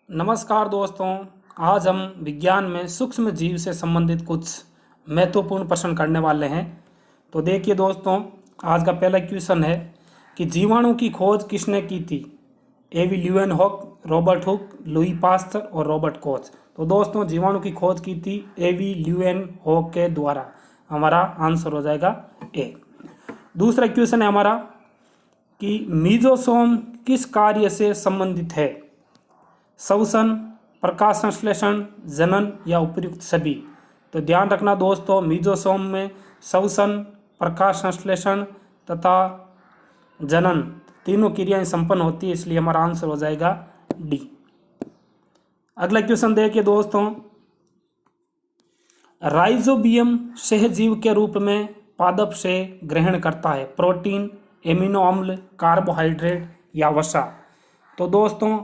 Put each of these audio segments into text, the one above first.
नमस्कार दोस्तों। आज हम विज्ञान में सूक्ष्म जीव से संबंधित कुछ महत्वपूर्ण प्रश्न करने वाले हैं। तो देखिए दोस्तों, आज का पहला क्वेश्चन है कि जीवाणु की खोज किसने की थी? A V Leeuwenhoek, Robert Hooke, Louis Pasteur और रॉबर्ट कोच। तो दोस्तों, जीवाणु की खोज की थी एवी ल्यूवेनहॉक के द्वारा। हमारा आंसर हो जाएगा ए। दूसरा क्वेश्चन है हमारा कि मीजोसोम किस कार्य से संबंधित है? श्वसन, प्रकाश संश्लेषण, जनन या उपयुक्त सभी। तो ध्यान रखना दोस्तों, मीजोसोम में श्वसन, प्रकाश संश्लेषण तथा जनन तीनों क्रियाएं संपन्न होती है, इसलिए हमारा आंसर हो जाएगा डी। अगला क्वेश्चन देखिए दोस्तों, राइजोबियम सहजीव के रूप में पादप से ग्रहण करता है प्रोटीन, एमिनो अम्ल, कार्बोहाइड्रेट या वसा। तो दोस्तों,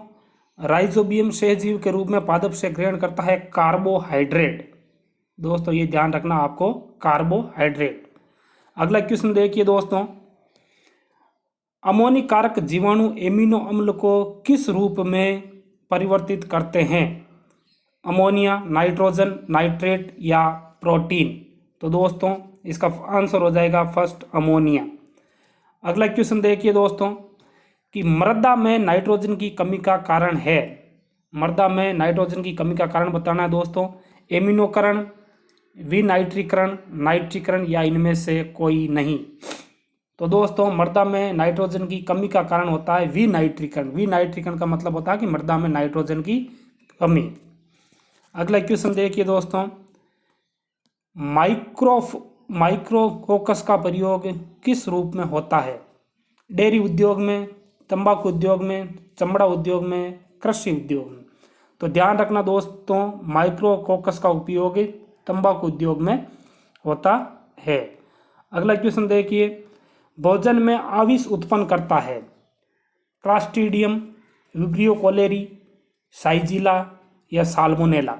राइजोबियम सहजीव के रूप में पादप से ग्रहण करता है कार्बोहाइड्रेट। दोस्तों ये ध्यान रखना आपको, कार्बोहाइड्रेट। अगला क्वेश्चन देखिए दोस्तों, अमोनी कारक जीवाणु एमिनो अम्ल को किस रूप में परिवर्तित करते हैं? अमोनिया, नाइट्रोजन, नाइट्रेट या प्रोटीन। तो दोस्तों इसका आंसर हो जाएगा फर्स्ट, अमोनिया। अगला क्वेश्चन देखिए दोस्तों कि मृदा में नाइट्रोजन की कमी का कारण है। मृदा में नाइट्रोजन की कमी का कारण बताना है दोस्तों। एमिनोकरण, विनाइट्रीकरण, नाइट्रीकरण या इनमें से कोई नहीं। तो दोस्तों मृदा में नाइट्रोजन की कमी का कारण होता है विनाइट्रीकरण। विनाइट्रीकरण का मतलब होता है कि मृदा में नाइट्रोजन की कमी। अगला क्वेश्चन देखिए दोस्तों, माइक्रोकोकस का प्रयोग किस रूप में होता है? डेयरी उद्योग में, तंबाकू उद्योग में, चमड़ा उद्योग में, कृषि उद्योग में। तो ध्यान रखना दोस्तों, माइक्रोकोकस का उपयोग तंबाकू उद्योग में होता है। अगला क्वेश्चन देखिए, भोजन में आविष उत्पन्न करता है क्लास्ट्रीडियम, विब्रियो कोलेरी, साइजिला या साल्मोनेला।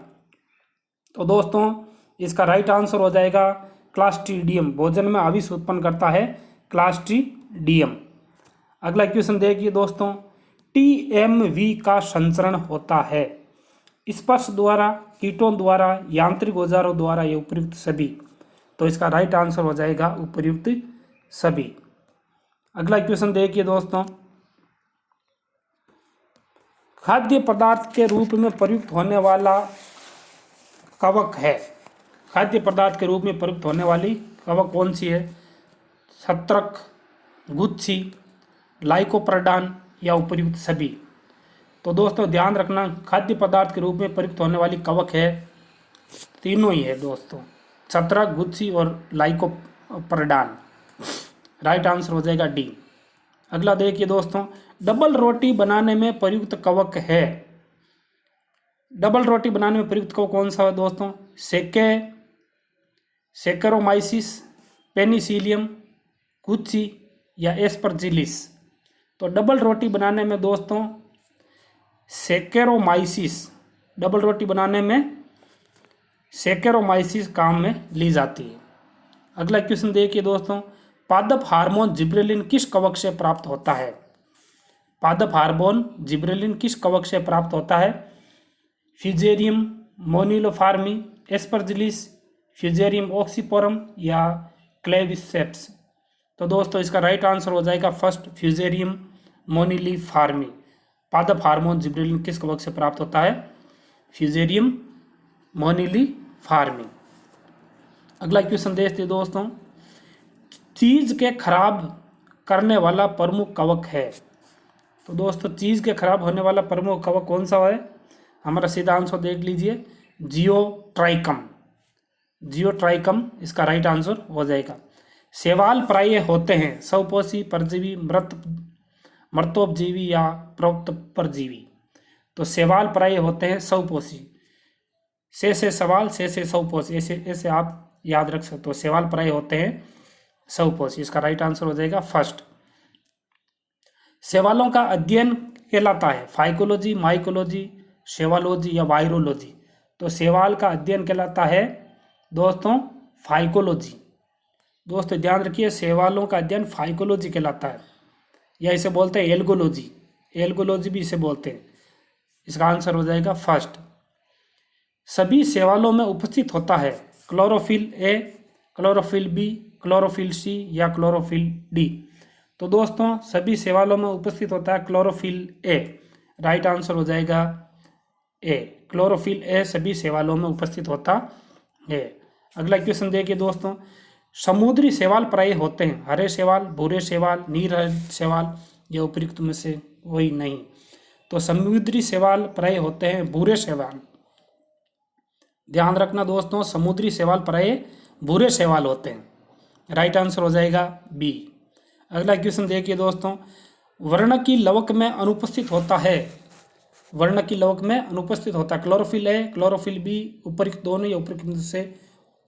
तो दोस्तों इसका राइट आंसर हो जाएगा क्लास्ट्रीडियम। भोजन में आविष उत्पन्न करता है क्लास्ट्रीडियम। अगला क्वेश्चन देखिए दोस्तों, टीएमवी का संचरण होता है स्पर्श द्वारा, कीटों द्वारा, यांत्रिक औजारों द्वारा या उपयुक्त सभी। तो इसका राइट आंसर हो जाएगा उपयुक्त सभी। अगला क्वेश्चन देखिए दोस्तों, खाद्य पदार्थ के रूप में प्रयुक्त होने वाला कवक है। खाद्य पदार्थ के रूप में प्रयुक्त होने वाली कवक कौन सी है? छत्रक, गुच्छी, लाइकोपर्डान या उपयुक्त सभी। तो दोस्तों ध्यान रखना, खाद्य पदार्थ के रूप में प्रयुक्त होने वाली कवक है तीनों ही है दोस्तों, छत्रक, गुच्छी और लाइकोपर्डान। राइट आंसर हो जाएगा डी। अगला देखिए दोस्तों, डबल रोटी बनाने में प्रयुक्त कवक है। डबल रोटी बनाने में प्रयुक्त कवक कौन सा है दोस्तों? सेकेरोमाइसिस, पेनिसिलियम, गुच्छी या एस्परजिलिस। तो डबल रोटी बनाने में दोस्तों सेकेरोमाइसिस, डबल रोटी बनाने में सेकेरोमाइसिस काम में ली जाती है। अगला क्वेश्चन देखिए दोस्तों, पादप हार्मोन जिब्रेलिन किस कवक से प्राप्त होता है? पादप हार्मोन जिब्रेलिन किस कवक से प्राप्त होता है? फ्यूजेरियम मोनिलोफार्मी, एस्परजिलिस, फ्यूजेरियम ऑक्सीपोरम या क्लेविसेप्स। तो दोस्तों इसका राइट आंसर हो जाएगा फर्स्ट, फ्यूजेरियम मोनिलीफार्मी। पादप हार्मोन जिब्रेलिन किस कवक से प्राप्त होता है? फ्यूजेरियम मोनिलीफार्मी। अगला क्वेश्चन देखते दोस्तों, चीज के खराब करने वाला प्रमुख कवक है। तो दोस्तों चीज के खराब होने वाला प्रमुख कवक कौन सा है? हमारा सीधा आंसर देख लीजिए, जियोट्राइकम। जियोट्राइकम इसका राइट आंसर हो जाएगा। शैवाल प्राय होते हैं स्वपोषी, परजीवी, मृतोपजीवी या परोपजीवी। तो शैवाल प्राय होते हैं स्वपोषी। से सवाल, से स्वपोषी, ऐसे ऐसे आप याद रख सकते हो। शैवाल प्राय होते हैं स्वपोषी, इसका राइट आंसर हो जाएगा फर्स्ट। शैवालों का अध्ययन कहलाता है फाइकोलॉजी, माइकोलॉजी, शैवालोजी या वायरोलॉजी। तो शैवाल का अध्ययन कहलाता है दोस्तों फाइकोलॉजी। दोस्तों ध्यान रखिए, शैवालों का अध्ययन फाइकोलॉजी कहलाता है, या इसे बोलते हैं एल्गोलॉजी। एल्गोलॉजी भी इसे बोलते हैं। इसका आंसर हो जाएगा फर्स्ट। सभी शैवालों में उपस्थित होता है chlorophyll A, chlorophyll B, chlorophyll C या क्लोरोफिल डी। तो दोस्तों सभी शैवालों में उपस्थित होता है क्लोरोफिल ए। राइट आंसर हो जाएगा ए, क्लोरोफिल ए सभी शैवालों में उपस्थित होता है। अगला क्वेश्चन देखिए दोस्तों, समुद्री शैवाल प्राय होते हैं हरे शैवाल, भूरे शैवाल, नील शैवाल या उपयुक्त में से कोई नहीं। तो समुद्री शैवाल प्राय होते हैं भूरे शैवाल। ध्यान रखना दोस्तों, समुद्री शैवाल प्राय भूरे शैवाल होते हैं। राइट आंसर हो जाएगा बी। अगला क्वेश्चन देखिए दोस्तों, वर्ण की लवक में अनुपस्थित होता है, वर्ण की लवक में अनुपस्थित होता है क्लोरोफिल ए, क्लोरोफिल बी, उपयुक्त दोनों या उपयुक्त में से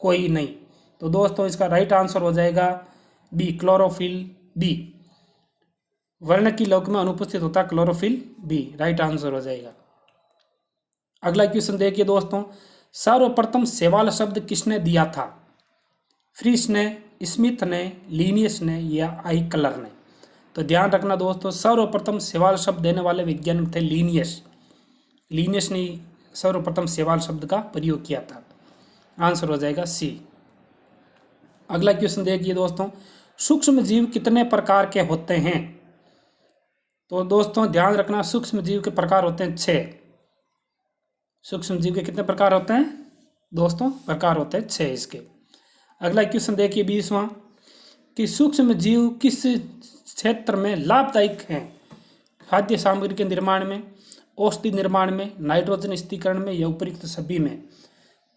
कोई नहीं। तो दोस्तों इसका राइट आंसर हो जाएगा बी, क्लोरोफिल बी। वर्ण की लवक में अनुपस्थित होता है क्लोरोफिल बी। राइट आंसर हो जाएगा। अगला क्वेश्चन देखिए दोस्तों, सर्वप्रथम शैवाल शब्द किसने दिया था? फ्रिश ने, स्मिथ ने, लिनियस ने या आई कलर ने? तो ध्यान रखना दोस्तों, सर्वप्रथम शैवाल शब्द देने वाले वैज्ञानिक थे लिनियस। लिनियस ने सर्वप्रथम शैवाल शब्द का प्रयोग किया था। आंसर हो जाएगा सी। अगला क्वेश्चन देखिए दोस्तों, सूक्ष्म जीव कितने प्रकार के होते हैं? तो दोस्तों ध्यान रखना, सूक्ष्म जीव के प्रकार होते हैं 6। सूक्ष्म जीव के कितने प्रकार होते हैं दोस्तों? प्रकार होते हैं 6 इसके। अगला क्वेश्चन देखिए 20वां, कि सूक्ष्म जीव किस क्षेत्र में लाभदायक हैं? खाद्य सामग्री के निर्माण में, औषधि निर्माण में, नाइट्रोजन स्थिरीकरण में या उपयुक्त सभी में?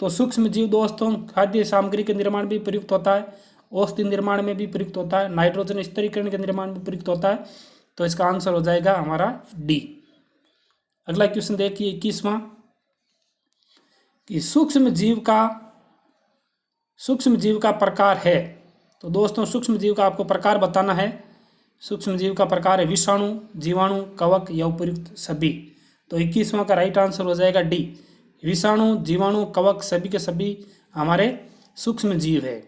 तो सूक्ष्म जीव दोस्तों खाद्य सामग्री के निर्माण में भी प्रयुक्त होता है, औषधि निर्माण में भी प्रयुक्त होता है, नाइट्रोजन स्थिरीकरण के निर्माण में प्रयुक्त होता है। तो इसका आंसर हो जाएगा हमारा डी। अगला क्वेश्चन देखिए 21वां, कि सूक्ष्म जीव का प्रकार है। तो दोस्तों सूक्ष्म जीव का आपको प्रकार बताना है। सूक्ष्म जीव का प्रकार है विषाणु, जीवाणु, कवक या उपयुक्त सभी। तो 21वां का राइट आंसर हो जाएगा डी, विषाणु, जीवाणु, कवक सभी के सभी हमारे सूक्ष्म जीव है।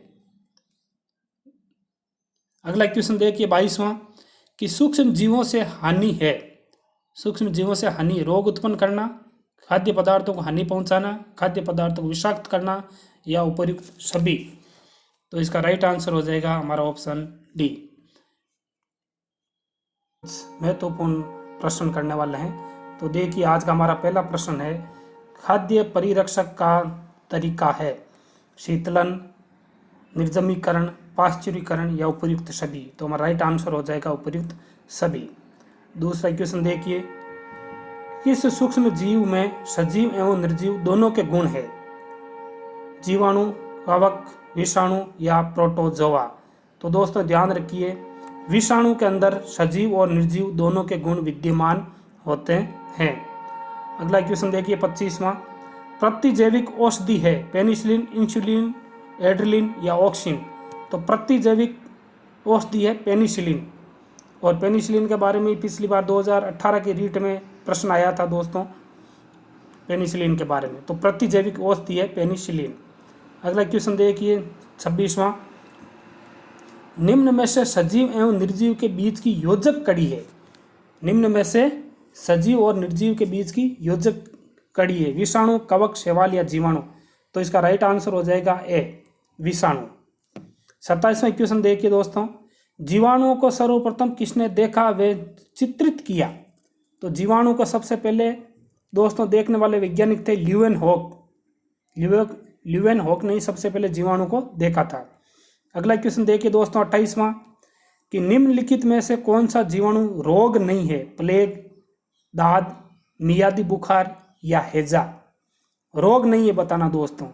अगला क्वेश्चन देखिए 22वां, कि सूक्ष्म जीवों से हानि है। सूक्ष्म जीवों से हानि, रोग उत्पन्न करना, खाद्य पदार्थों को हानि पहुंचाना, खाद्य पदार्थों को विषाक्त करना या उपयुक्त सभी। तो इसका राइट आंसर हो जाएगा हमारा ऑप्शन डी। महत्वपूर्ण प्रश्न करने वाले हैं। तो देखिए आज का हमारा पहला प्रश्न है, खाद्य परिरक्षक का तरीका है शीतलन, निर्जमीकरण, पाश्चुरीकरण या उपयुक्त सभी। तो हमारा राइट आंसर हो जाएगा उपयुक्त सभी। दूसरा क्वेश्चन देखिए, किस सूक्ष्म जीव में सजीव एवं निर्जीव दोनों के गुण है? जीवाणु, कवक, विषाणु या प्रोटोजोआ? तो दोस्तों ध्यान रखिए, विषाणु के अंदर सजीव और निर्जीव दोनों के गुण विद्यमान होते हैं। अगला क्वेश्चन देखिए 25वां, प्रतिजैविक औषधि है पेनिसिलिन, इंसुलिन, एड्रिलिन या ऑक्सिन? तो प्रतिजैविक औषधि है पेनिसिलिन। और पेनिसिलिन के बारे में पिछली बार 2018 की रीट में प्रश्न आया था दोस्तों पेनिसिलिन के बारे में। तो प्रतिजैविक औषधि है पेनिसिलिन। अगला क्वेश्चन देखिए 26वां, निम्न में से सजीव एवं निर्जीव के बीच की योजक कड़ी है। निम्न में से सजीव और निर्जीव के बीच की योजक कड़ी है विषाणु, कवक, शैवाल या जीवाणु? तो इसका राइट आंसर हो जाएगा ए, विषाणु। 27वां क्वेश्चन देखिए दोस्तों, जीवाणुओं को सर्वप्रथम किसने देखा व चित्रित किया? तो जीवाणु को सबसे पहले दोस्तों देखने वाले वैज्ञानिक थे ल्यूवेनहॉक। ल्यूवेनहॉक ने ही सबसे पहले जीवाणु को देखा था। अगला क्वेश्चन देखिए दोस्तों 28वां, कि निम्नलिखित में से कौन सा जीवाणु रोग नहीं है? प्लेग, दाद, मियादी बुखार या हैजा? रोग नहीं है बताना दोस्तों।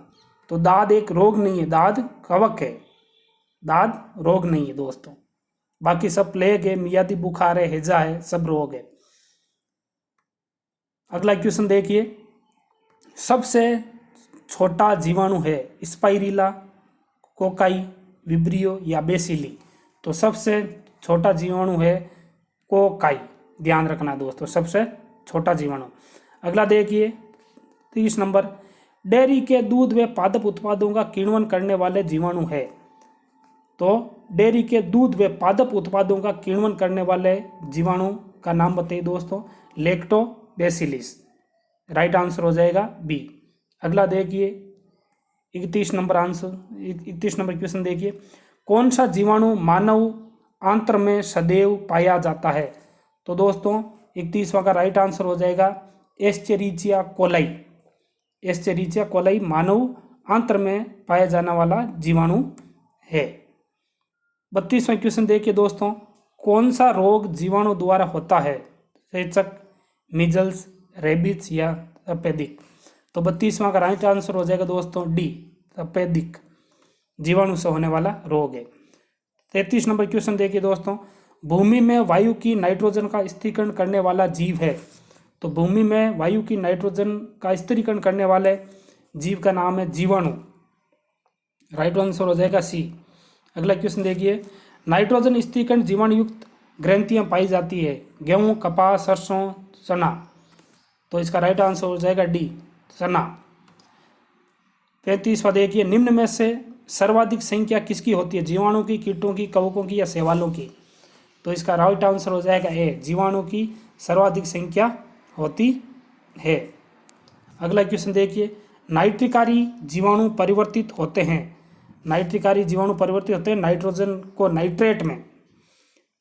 तो दाद एक रोग नहीं है, दाद कवक है, दाद रोग नहीं है दोस्तों। बाकी सब प्लेग है, मियादी बुखार है, हैजा है, सब रोग है। अगला क्वेश्चन देखिए, सबसे छोटा जीवाणु है स्पाइरिला, कोकाई, विब्रियो या बेसिली? तो सबसे छोटा जीवाणु है कोकाई। ध्यान रखना दोस्तों, सबसे छोटा जीवाणु। अगला देखिए 30 नंबर, डेयरी के दूध व पादप उत्पादों का किण्वन करने वाले जीवाणु है। तो डेयरी के दूध व पादप उत्पादों का किण्वन करने वाले जीवाणु का नाम बताइए दोस्तों। लैक्टोबैसिलस। राइट आंसर हो जाएगा बी। अगला देखिए 31 नंबर आंसर, 31 नंबर क्वेश्चन देखिए, कौन सा जीवाणु मानव आंत्र में सदैव पाया जाता है? तो दोस्तों 31वां का राइट आंसर हो जाएगा एस्चेरिचिया कोलाई। एस्चेरिचिया कोलाई मानव आंत्र में पाया जाने वाला जीवाणु है। 32वां क्वेश्चन देखिए दोस्तों, कौन सा रोग जीवाणु द्वारा होता है? चेचक, मिजल्स, रेबीज या तपेदिक? तो 32वां का राइट आंसर हो जाएगा दोस्तों डी, तपेदिक जीवाणु से होने वाला रोग है। 33 नंबर क्वेश्चन देखिए दोस्तों, भूमि में वायु की नाइट्रोजन का स्थिरीकरण करने वाला जीव है। तो भूमि में वायु की नाइट्रोजन का स्थिरीकरण करने वाले जीव का नाम है जीवाणु। राइट आंसर हो जाएगा सी। अगला क्वेश्चन देखिए, नाइट्रोजन स्थिरीकरण जीवाणु युक्त ग्रंथियां पाई जाती है, गेहूं, कपास, सरसों, चना? तो इसका राइट आंसर हो जाएगा डी, चना। 35वां देखिए, निम्न में से सर्वाधिक संख्या किसकी होती है? जीवाणु की, कीटों की, कवकों की या शैवालों की? तो इसका राइट आंसर हो जाएगा ए, जीवाणु की सर्वाधिक संख्या होती है। अगला क्वेश्चन देखिए, नाइट्रिकारी जीवाणु परिवर्तित होते हैं। नाइट्रिकारी जीवाणु परिवर्तित होते हैं नाइट्रोजन को नाइट्रेट में।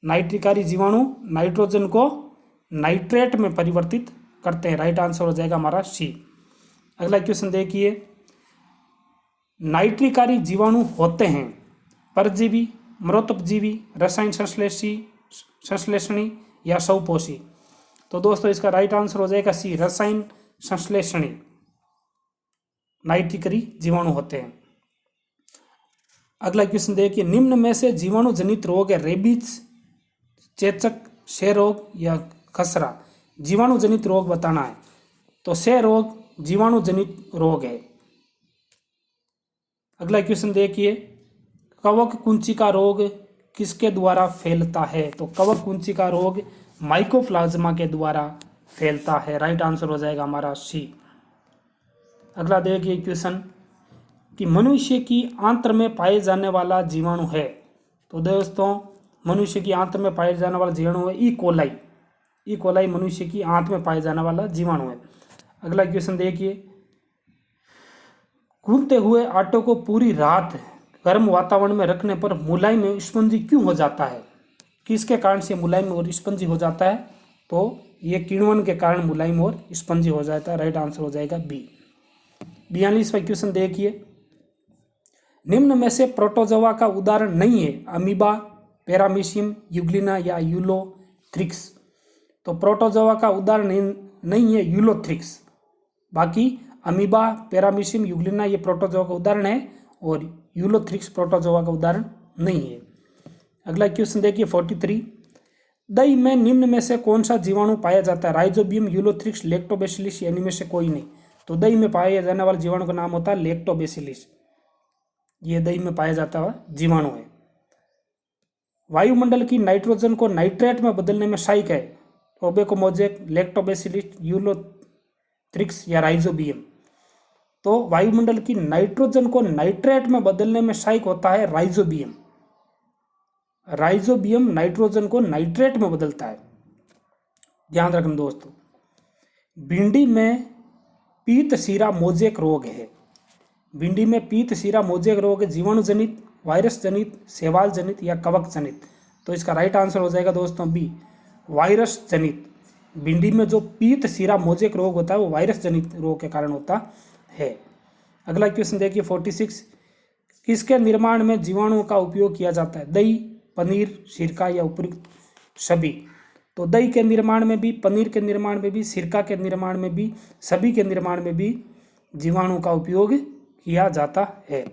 नाइट्रिकारी जीवाणु नाइट्रोजन को नाइट्रेट में परिवर्तित करते हैं। राइट आंसर हो जाएगा हमारा सी। अगला क्वेश्चन देखिए, नाइट्रिकारी जीवाणु होते हैं परजीवी, मृतोपजीवी, रसायन संश्लेषणी या स्वपोषी? तो दोस्तों इसका राइट आंसर हो जाएगा सी, रसायन संश्लेषणी नाइट्रिकारी जीवाणु होते हैं। अगला क्वेश्चन देखिए, निम्न में से जीवाणु जनित रोग है रेबीज, चेचक, क्षय रोग या खसरा? जीवाणु जनित रोग बताना है। तो क्षय रोग जीवाणु जनित रोग है। अगला क्वेश्चन देखिए, कवक कुंचिका रोग किसके द्वारा फैलता है? तो कवक कुंचिका रोग माइकोप्लाज्मा के द्वारा फैलता है। राइट आंसर हो जाएगा हमारा सी। अगला देखिए क्वेश्चन कि मनुष्य की आंत्र में पाए जाने वाला जीवाणु है। तो दोस्तों मनुष्य की आंत्र में पाए जाने वाला जीवाणु है ई कोलाई। ई कोलाई मनुष्य की आंत में पाए जाने वाला जीवाणु है। अगला क्वेश्चन देखिए, गूंथते हुए आटे को पूरी रात गर्म वातावरण में रखने पर मुलायम और स्पंजी क्यों हो जाता है? किसके कारण से मुलायम और स्पंजी हो जाता है? तो ये किण्वन के कारण मुलायम और स्पंजी हो जाता है। राइट आंसर हो जाएगा बी। 42वां क्वेश्चन देखिए, निम्न में से प्रोटोजोआ का उदाहरण नहीं है, अमीबा, पैरामीशियम, यूग्लिना या यूलोथ्रिक्स? तो प्रोटोजोआ का उदाहरण नहीं है यूलोथ्रिक्स, बाकी अमीबा, पैरामीशियम, यूग्लिना ये प्रोटोजोआ का उदाहरण है और यूलोथ्रिक्स प्रोटोजोआ का उदाहरण नहीं है। अगला क्वेश्चन देखिए 43, दही में निम्न में से कौन सा जीवाणु पाया जाता है? राइजोबियम, यूलोथ्रिक्स, लैक्टोबैसिलिस या इनमें में से कोई नहीं? तो दही में पाया जाने वाले जीवाणु का नाम होता है लैक्टोबैसिलिस। ये दही में पाया जाता हुआ जीवाणु है। वायुमंडल की नाइट्रोजन को नाइट्रेट में बदलने में सहायक है, टोबैकोमोजैक, लैक्टोबैसिलिस, यूलोथ्रिक्स या राइजोबियम? तो वायुमंडल की नाइट्रोजन को नाइट्रेट में बदलने में सहायक होता है राइजोबियम। राइजोबियम नाइट्रोजन को नाइट्रेट में बदलता है। ध्यान रखना दोस्तों, भिंडी में पीत सीरा मोजेक रोग है। भिंडी में पीत सीरा मोजेक रोग जीवाणु जनित, वायरस जनित, शैवाल जनित या कवक जनित? तो इसका राइट आंसर हो जाएगा दोस्तों बी, वायरस जनित। भिंडी में जो पीत सीरा मोजेक रोग होता है वो वायरस जनित रोग के कारण होता है। अगला क्वेश्चन देखिए 46, किसके निर्माण में जीवाणुओं का उपयोग किया जाता है? दही, पनीर, सिरका या उपयुक्त सभी? तो दही के निर्माण में भी, पनीर के निर्माण में भी, सिरका के निर्माण में भी, सभी के निर्माण में भी जीवाणु का उपयोग किया जाता है।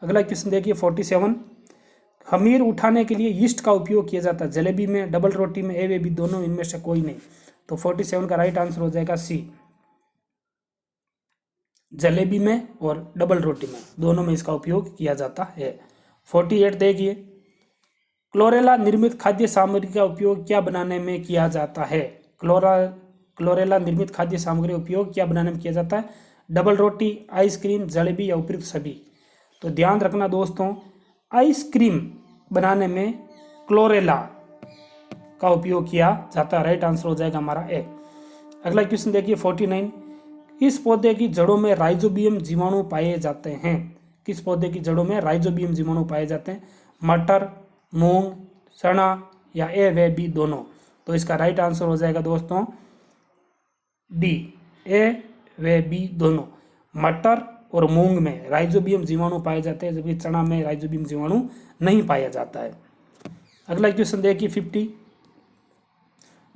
अगला क्वेश्चन देखिए 47, खमीर उठाने के लिए यीस्ट का उपयोग किया जाता है, जलेबी में, डबल रोटी में, ए वे बी दोनों, इनमें से कोई नहीं? तो 47 का राइट आंसर हो जाएगा सी, जलेबी में और डबल रोटी में दोनों में इसका उपयोग किया जाता है। 48 देखिए, क्लोरेला निर्मित खाद्य सामग्री का उपयोग क्या बनाने में किया जाता है? क्लोरेला निर्मित खाद्य सामग्री का उपयोग क्या बनाने में किया जाता है? डबल रोटी, आइसक्रीम, जलेबी या उपयुक्त सभी? तो ध्यान रखना दोस्तों, आइसक्रीम बनाने में क्लोरेला का उपयोग किया जाता है। राइट आंसर हो जाएगा हमारा ए। अगला क्वेश्चन देखिए 49, इस पौधे की जड़ों में राइजोबियम जीवाणु पाए जाते हैं। किस पौधे की जड़ों में राइजोबियम जीवाणु पाए जाते हैं? मटर, मूंग, चना या ए व बी दोनों। तो इसका राइट आंसर हो जाएगा दोस्तों डी, ए व बी दोनों। मटर और मूंग में राइजोबियम जीवाणु पाए जाते हैं, जबकि चना में राइजोबियम जीवाणु नहीं पाया जाता है। अगला क्वेश्चन देखिए 50।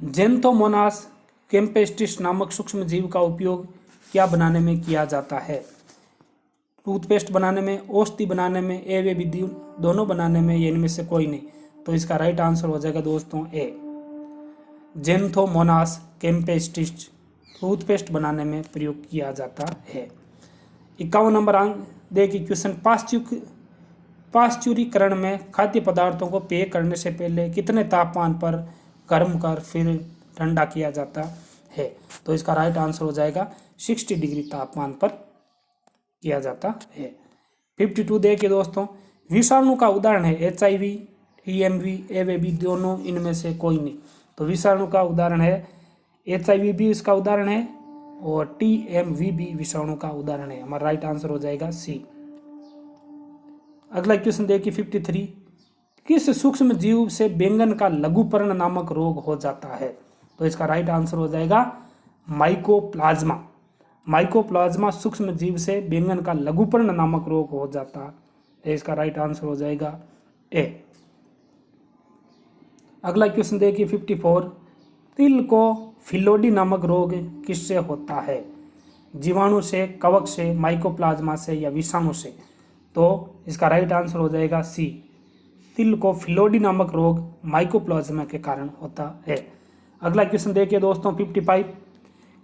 जेंथोमोनास कैम्पेस्टिस नामक सूक्ष्म जीव का उपयोग क्या बनाने में किया जाता है? टूथपेस्ट बनाने में, औषधि बनाने में, ए वे विधि दोनों बनाने में, या इनमें से कोई नहीं। तो इसका राइट आंसर हो जाएगा दोस्तों ए, जेंथोमोनास कैम्पेस्टिस टूथपेस्ट बनाने में प्रयोग किया जाता है। 51 नंबर अंक देखिए क्वेश्चन, पाश्चुरीकरण में खाद्य पदार्थों को पेय करने से पहले कितने तापमान पर गर्म कर फिर ठंडा किया जाता है? तो इसका राइट आंसर हो जाएगा 60 डिग्री तापमान पर किया जाता है। 52 देखिए दोस्तों, विषाणु का उदाहरण है HIV, EMV, AVB दोनों, इनमें से कोई नहीं। तो विषाणु का उदाहरण है HIV भी इसका उदाहरण है और TMV भी विषाणु का उदाहरण है। हमारा राइट आंसर हो जाएगा सी। अगला क्वेश्चन देखिए 53। किस सूक्ष्म जीव से बैंगन का लघुपर्ण नामक रोग हो जाता है? तो इसका राइट आंसर हो जाएगा माइकोप्लाज्मा। माइकोप्लाज्मा सूक्ष्म जीव से बैंगन का लघुपर्ण नामक रोग हो जाता है। इसका राइट आंसर हो जाएगा ए। अगला क्वेश्चन देखिए 54। तिल को फिलोडी नामक रोग किससे होता है? जीवाणु से, कवक से, माइकोप्लाज्मा से या विषाणु से? तो इसका राइट आंसर हो जाएगा सी, तिल को फिलोडी नामक रोग माइकोप्लाज्मा के कारण होता है। अगला क्वेश्चन देखिए दोस्तों 55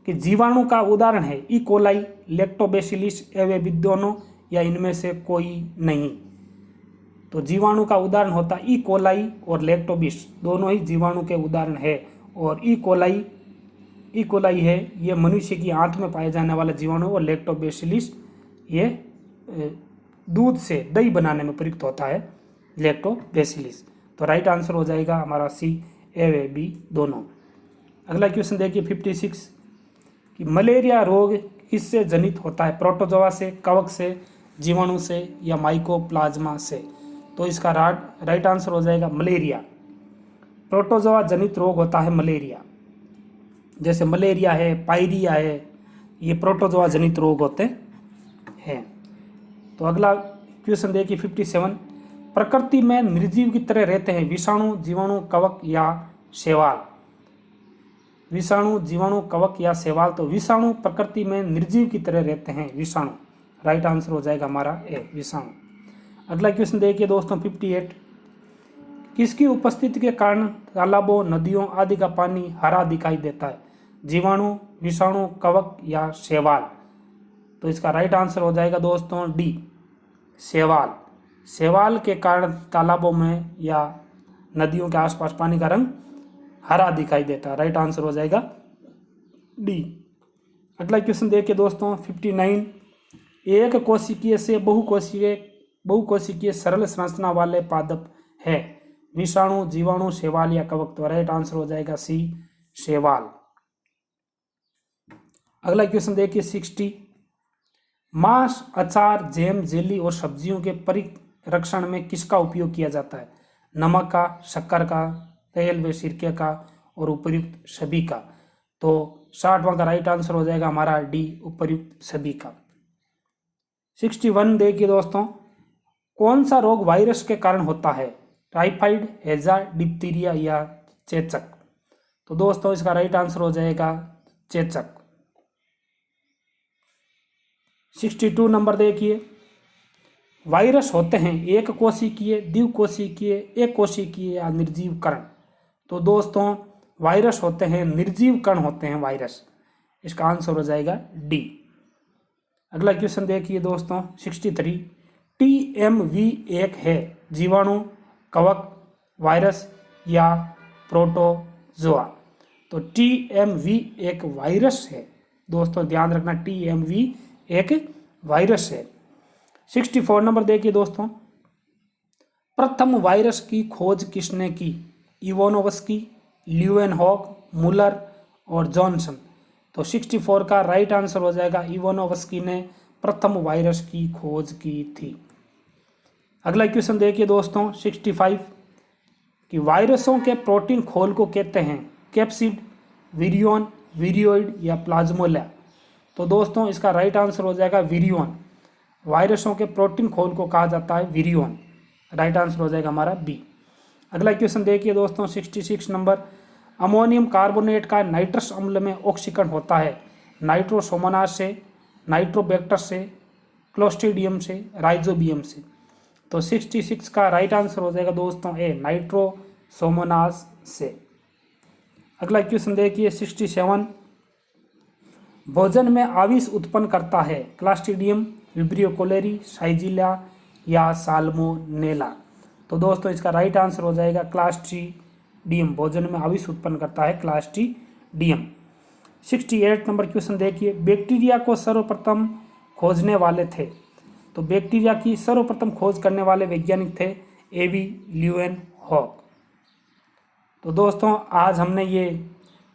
कि जीवाणु का उदाहरण है ई कोलाई, लैक्टोबैसिलिस, एवेबी दोनों, या इनमें से कोई नहीं। तो जीवाणु का उदाहरण होता है ई कोलाई और लैक्टोबिस, दोनों ही जीवाणु के उदाहरण है। और ई कोलाई है ये मनुष्य की आंत में पाए जाने वाला जीवाणु, और लैक्टोबैसिलिस ये दूध से दही बनाने में प्रयुक्त होता है, लैक्टोबैसिलिस। तो राइट आंसर हो जाएगा हमारा सी, ए व बी दोनों। अगला क्वेश्चन देखिए 56 कि मलेरिया रोग किससे जनित होता है? प्रोटोजोआ से, कवक से, जीवाणु से या माइकोप्लाज्मा से? तो इसका राइट आंसर हो जाएगा मलेरिया। प्रोटोजोआ जनित रोग होता है मलेरिया। जैसे मलेरिया है, पायरिया है, ये प्रोटोजोआ जनित रोग होते हैं। तो अगला क्वेश्चन देखिए 57। प्रकृति में निर्जीव की तरह रहते हैं विषाणु, जीवाणु, कवक या शैवाल? विषाणु, जीवाणु, कवक या शैवाल? तो विषाणु प्रकृति में निर्जीव की तरह रहते हैं, विषाणु। राइट आंसर हो जाएगा हमारा ए, विषाणु। अगला क्वेश्चन देखिए दोस्तों 58। किसकी उपस्थिति के कारण तालाबों, नदियों आदि का पानी हरा दिखाई देता है? जीवाणु, विषाणु, कवक या शैवाल? तो इसका राइट आंसर हो जाएगा दोस्तों डी, शैवाल। शैवाल के कारण तालाबों में या नदियों के आसपास पानी का रंग हरा दिखाई देता है। राइट आंसर हो जाएगा डी। अगला क्वेश्चन देखिए दोस्तों 59। एक कोशिकीय से बहुकोशिकीय सरल संरचना वाले पादप है? विषाणु, जीवाणु, शैवाल या कवक? तो राइट आंसर हो जाएगा सी, शैवाल। अगला क्वेश्चन देखिए 60। मांस, अचार, जैम, जेली और सब्जियों के परिरक्षण में किसका उपयोग किया जाता है? नमक का, शक्कर का, तेल व सिरके का और उपर्युक्त सभी का? तो 60वां का राइट आंसर हो जाएगा हमारा डी, उपर्युक्त सभी का। 61 देखिए दोस्तों, कौन सा रोग वायरस के कारण होता है? टाइफाइड, हैजा, डिप्थीरिया या चेचक? तो दोस्तों इसका राइट आंसर हो जाएगा चेचक। 62 नंबर देखिए, वायरस होते हैं एक कोशिकीय, द्विकोशिकीय, एक कोशिकीय या निर्जीव कण? तो दोस्तों वायरस होते हैं निर्जीव कण होते हैं वायरस। इसका आंसर हो जाएगा डी। अगला क्वेश्चन देखिए दोस्तों 63। TMV एक है जीवाणु, कवक, वायरस या प्रोटोजोआ? तो TMV एक वायरस है दोस्तों, ध्यान रखना TMV एक वायरस है। 64 नंबर देखिए दोस्तों, प्रथम वायरस की खोज किसने की? इवानोव्स्की, ल्यूवेनहॉक, मुलर और जॉनसन? तो 64 का राइट आंसर हो जाएगा इवानोव्स्की ने प्रथम वायरस की खोज की थी। अगला क्वेश्चन देखिए दोस्तों 65 कि वायरसों के प्रोटीन खोल को कहते हैं कैप्सिड, विरियन, विरियोइड या प्लाज्मोला। तो दोस्तों इसका राइट आंसर हो जाएगा विरियन। वायरसों के प्रोटीन खोल को कहा जाता है विरियन। राइट आंसर हो जाएगा हमारा बी। अगला क्वेश्चन देखिए दोस्तों 66 नंबर, अमोनियम कार्बोनेट का नाइट्रस अम्ल में ऑक्सीकरण होता है नाइट्रोसोमोनास से, नाइट्रोबैक्टर से, क्लोस्ट्रीडियम से, राइजोबियम से। तो 66 का राइट आंसर हो जाएगा दोस्तों ए नाइट्रोसोमोनास से। अगला क्वेश्चन देखिए 67, भोजन में आविष उत्पन्न करता है क्लास्ट्रीडियम, विब्रियो कोलेरी, साइजिलिया या साल्मोनेला। तो दोस्तों इसका राइट आंसर हो जाएगा क्लास्ट्रीडियम। भोजन में आविष उत्पन्न करता है क्लास्ट्रीडियम। 68 नंबर क्वेश्चन देखिए, बैक्टीरिया को सर्वप्रथम खोजने वाले थे। तो बैक्टीरिया की सर्वप्रथम खोज करने वाले वैज्ञानिक थे एवी ल्यूएनहॉक। तो दोस्तों आज हमने ये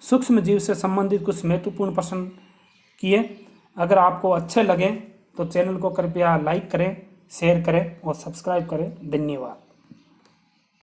सूक्ष्म जीव से संबंधित कुछ महत्वपूर्ण प्रश्न किए। अगर आपको अच्छे लगे तो चैनल को कृपया लाइक करें, शेयर करें और सब्सक्राइब करें। धन्यवाद।